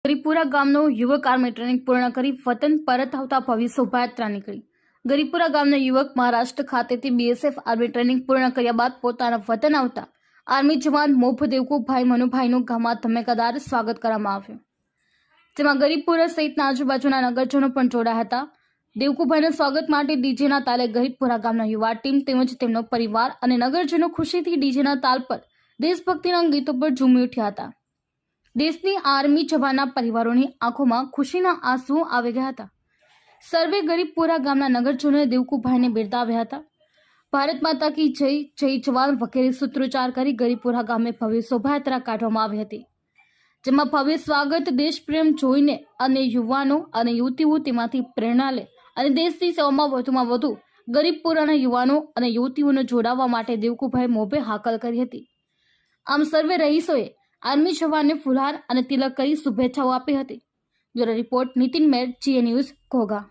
ગરીપુરા ગામનો યુવક army training પૂર્ણ કરી વતન પરત આવતા ભવ્ય શોભાયાત્રા નીકળી। ગરીપુરા ગામનો યુવક મહારાષ્ટ્ર ખાતેથી બીએસએફ આર્મી ટ્રેનિંગ પૂર્ણ કર્યા બાદ પોતાના વતન આવતા આર્મી જવાન મોભ દેવકુભાઈ મનુભાઈનું ગામમાં ધમાકેદાર સ્વાગત કરવામાં આવ્યું, જેમાં ગરીપુરા સહિતના આજુબાજુના નગરજનો પણ જોડાયા હતા। દેવકુભાઈના સ્વાગત માટે ડીજેના તાલે ગરીપુરા ગામના યુવા ટીમ તેમજ તેમનો પરિવાર અને નગરજનો ખુશીથી ડીજેના તાલ પર દેશભક્તિના ગીતો પર ઝૂમી ઉઠ્યા હતા। દેશની આર્મી જવાનના પરિવારોની આંખોમાં ખુશીના આંસુ આવી ગયા હતા। સર્વે ગરીપુરા ગામના નગરજનોએ દેવકુભાઈને બિરદાવ્યા હતા। ભારત માતા કી જય, જય જવાન વગેરે સૂત્રોચ્ચાર કરી ગરીપુરા ગામે ભવ્ય શોભાયાત્રા કાઢવામાં આવી હતી, જેમાં ભવ્ય સ્વાગત દેશપ્રેમ જોઈને અને યુવાનો અને યુવતીઓ તેમાંથી પ્રેરણા લે અને દેશની સેવામાં વધુમાં વધુ ગરીપુરાના યુવાનો અને યુવતીઓને જોડાવા માટે દેવકુભાઈ મોભે હાકલ કરી હતી। આમ સર્વે રહીશોએ આર્મી જવાનને ફુલહાર અને તિલક કરી શુભેચ્છાઓ આપી હતી। બ્યુરો રિપોર્ટ નીતિન મેર, GA ન્યૂઝ, ઘોઘા।